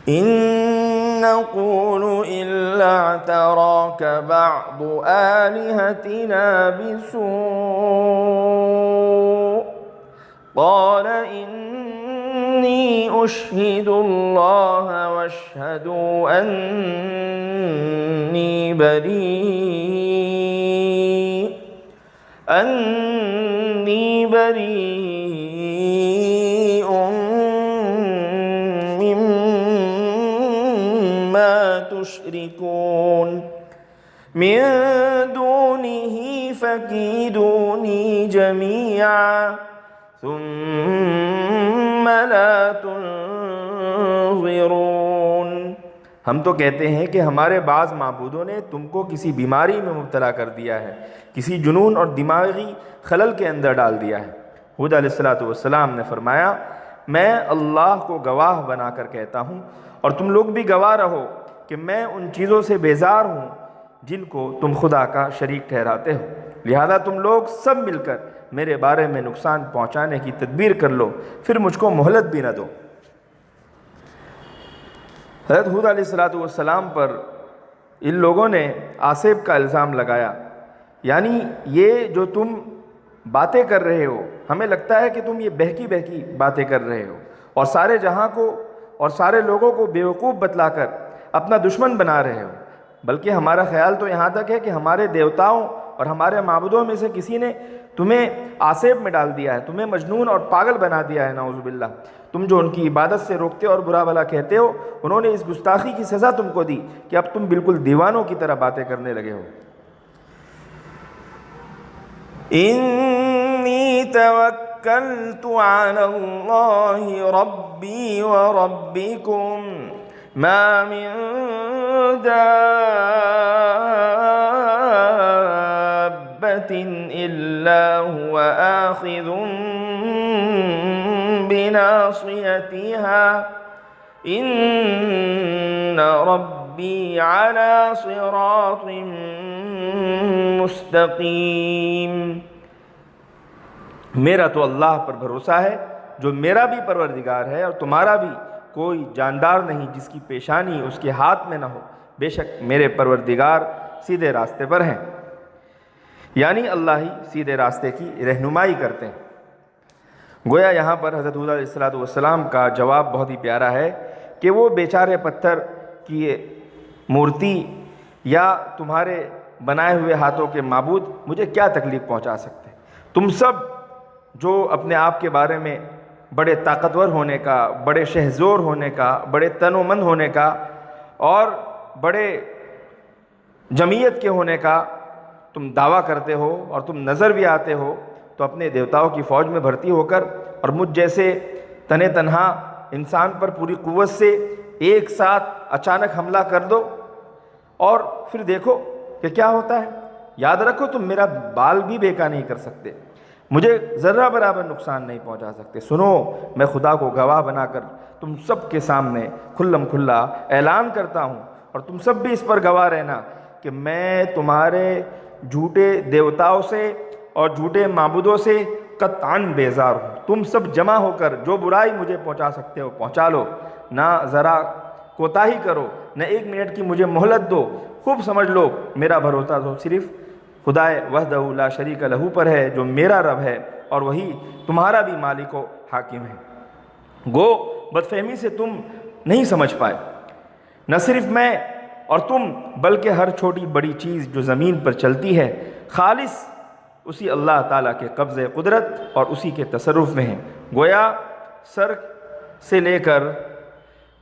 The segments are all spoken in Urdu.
إن نقول إلا اعتراك بعض آلهتنا بسوء قال إني أشهد الله واشهدوا أني بريء مما تشركون من دونه فكيدوني جميعا ثم لا تنظرون۔ ہم تو کہتے ہیں کہ ہمارے بعض معبودوں نے تم کو کسی بیماری میں مبتلا کر دیا ہے، کسی جنون اور دماغی خلل کے اندر ڈال دیا ہے۔ ہود علیہ السلام نے فرمایا میں اللہ کو گواہ بنا کر کہتا ہوں اور تم لوگ بھی گواہ رہو کہ میں ان چیزوں سے بیزار ہوں جن کو تم خدا کا شریک ٹھہراتے ہو، لہذا تم لوگ سب مل کر میرے بارے میں نقصان پہنچانے کی تدبیر کر لو، پھر مجھ کو مہلت بھی نہ دو۔ حضرت ہود علیہ السلام پر ان لوگوں نے آصیب کا الزام لگایا، یعنی یہ جو تم باتیں کر رہے ہو، ہمیں لگتا ہے کہ تم یہ بہکی بہکی باتیں کر رہے ہو اور سارے جہاں کو اور سارے لوگوں کو بیوقوف بتلا کر اپنا دشمن بنا رہے ہو، بلکہ ہمارا خیال تو یہاں تک ہے کہ ہمارے دیوتاؤں اور ہمارے معبودوں میں سے کسی نے تمہیں آصیب میں ڈال دیا ہے، تمہیں مجنون اور پاگل بنا دیا ہے، نعوذ باللہ۔ تم جو ان کی عبادت سے روکتے اور برا بھلا کہتے ہو، انہوں نے اس گستاخی کی سزا تم کو دی کہ اب تم بالکل دیوانوں کی طرح باتیں کرنے لگے ہو۔ إني توكلت على الله ربي وربكم ما من دابة إلا هو آخذ بناصيتها إن ربي على صراط مستقیم۔ میرا تو اللہ پر بھروسہ ہے جو میرا بھی پروردگار ہے، اور تمہارا بھی کوئی جاندار نہیں جس کی پیشانی اس کے ہاتھ میں نہ ہو، بے شک میرے پروردگار سیدھے راستے پر ہیں، یعنی اللہ ہی سیدھے راستے کی رہنمائی کرتے ہیں۔ گویا یہاں پر حضرت ہود علیہ السلام کا جواب بہت ہی پیارا ہے کہ وہ بیچارے پتھر کی مورتی یا تمہارے بنائے ہوئے ہاتھوں کے معبود مجھے کیا تکلیف پہنچا سکتے ہیں؟ تم سب جو اپنے آپ کے بارے میں بڑے طاقتور ہونے کا، بڑے شہزور ہونے کا، بڑے تن و من ہونے کا اور بڑے جمعیت کے ہونے کا تم دعویٰ کرتے ہو اور تم نظر بھی آتے ہو، تو اپنے دیوتاؤں کی فوج میں بھرتی ہو کر اور مجھ جیسے تنے تنہا انسان پر پوری قوت سے ایک ساتھ اچانک حملہ کر دو اور پھر دیکھو کہ کیا ہوتا ہے۔ یاد رکھو تم میرا بال بھی بیکا نہیں کر سکتے، مجھے ذرہ برابر نقصان نہیں پہنچا سکتے۔ سنو، میں خدا کو گواہ بنا کر تم سب کے سامنے کھلم کھلا اعلان کرتا ہوں، اور تم سب بھی اس پر گواہ رہنا کہ میں تمہارے جھوٹے دیوتاؤں سے اور جھوٹے معبودوں سے قطعاً بیزار ہوں۔ تم سب جمع ہو کر جو برائی مجھے پہنچا سکتے ہو پہنچا لو، نہ ذرا کوتاہی کرو، نہ ایک منٹ کی مجھے مہلت دو۔ خوب سمجھ لو میرا بھروسہ تو صرف خدائے وحدہ لا شریک لہ پر ہے جو میرا رب ہے اور وہی تمہارا بھی مالک و حاکم ہے۔ گو بدفہمی سے تم نہیں سمجھ پائے، نہ صرف میں اور تم بلکہ ہر چھوٹی بڑی چیز جو زمین پر چلتی ہے خالص اسی اللہ تعالیٰ کے قبضے قدرت اور اسی کے تصرف میں ہے۔ گویا سر سے لے کر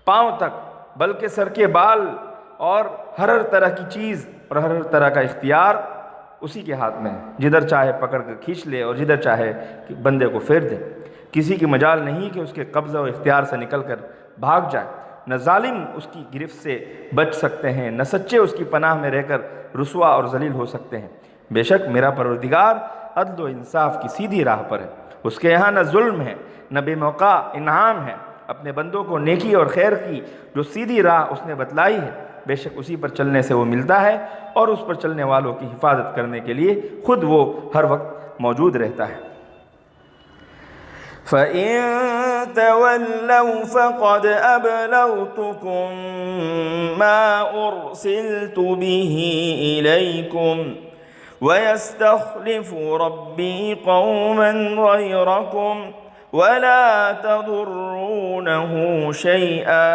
پاؤں تک، بلکہ سر کے بال اور ہر طرح کی چیز اور ہر طرح کا اختیار اسی کے ہاتھ میں ہے، جدھر چاہے پکڑ کر کھینچ لے اور جدھر چاہے کہ بندے کو پھیر دے۔ کسی کی مجال نہیں کہ اس کے قبضہ و اختیار سے نکل کر بھاگ جائے، نہ ظالم اس کی گرفت سے بچ سکتے ہیں، نہ سچے اس کی پناہ میں رہ کر رسوا اور ذلیل ہو سکتے ہیں۔ بے شک میرا پروردگار عدل و انصاف کی سیدھی راہ پر ہے، اس کے یہاں نہ ظلم ہے نہ بے موقع انعام ہے۔ اپنے بندوں کو نیکی اور خیر کی جو سیدھی راہ اس نے بتلائی ہے، بے شک اسی پر چلنے سے وہ ملتا ہے، اور اس پر چلنے والوں کی حفاظت کرنے کے لیے خود وہ ہر وقت موجود رہتا ہے۔ فَإِن تولوا فقد أبلغتكم ما أرسلت به إليكم ويستخلف ربي قوما غيركم ولا تضرونه شيئا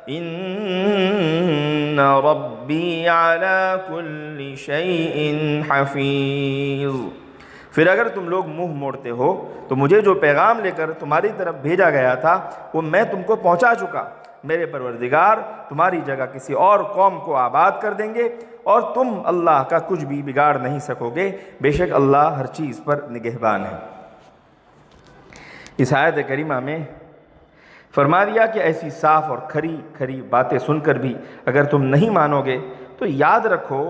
إن ربي على كل شيء حفيظ۔ پھر اگر تم لوگ منہ موڑتے ہو تو مجھے جو پیغام لے کر تمہاری طرف بھیجا گیا تھا وہ میں تم کو پہنچا چکا۔ میرے پروردگار تمہاری جگہ کسی اور قوم کو آباد کر دیں گے اور تم اللہ کا کچھ بھی بگاڑ نہیں سکو گے، بے شک اللہ ہر چیز پر نگہبان ہے۔ اس آیت کریمہ میں فرما دیا کہ ایسی صاف اور کھری کھری باتیں سن کر بھی اگر تم نہیں مانو گے تو یاد رکھو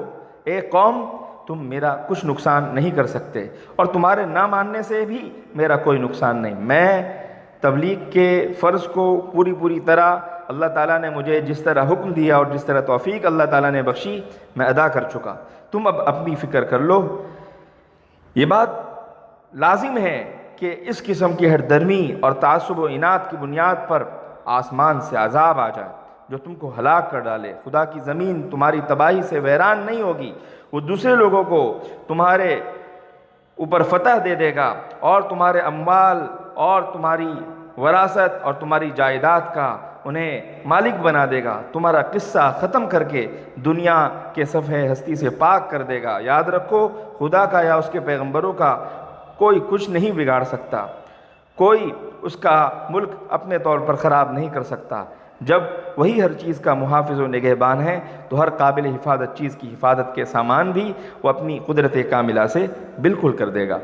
اے قوم، تم میرا کچھ نقصان نہیں کر سکتے اور تمہارے نہ ماننے سے بھی میرا کوئی نقصان نہیں۔ میں تبلیغ کے فرض کو پوری طرح اللہ تعالیٰ نے مجھے جس طرح حکم دیا اور جس طرح توفیق اللہ تعالیٰ نے بخشی میں ادا کر چکا۔ تم اب اپنی فکر کر لو۔ یہ بات لازم ہے کہ اس قسم کی ہر درمی اور تعصب و اناد کی بنیاد پر آسمان سے عذاب آ جائے جو تم کو ہلاک کر ڈالے۔ خدا کی زمین تمہاری تباہی سے ویران نہیں ہوگی، وہ دوسرے لوگوں کو تمہارے اوپر فتح دے دے گا اور تمہارے اموال اور تمہاری وراثت اور تمہاری جائیداد کا انہیں مالک بنا دے گا، تمہارا قصہ ختم کر کے دنیا کے صفحے ہستی سے پاک کر دے گا۔ یاد رکھو خدا کا یا اس کے پیغمبروں کا کوئی کچھ نہیں بگاڑ سکتا، کوئی اس کا ملک اپنے طور پر خراب نہیں کر سکتا۔ جب وہی ہر چیز کا محافظ و نگہبان ہے تو ہر قابل حفاظت چیز کی حفاظت کے سامان بھی وہ اپنی قدرت کاملہ سے بالکل کر دے گا۔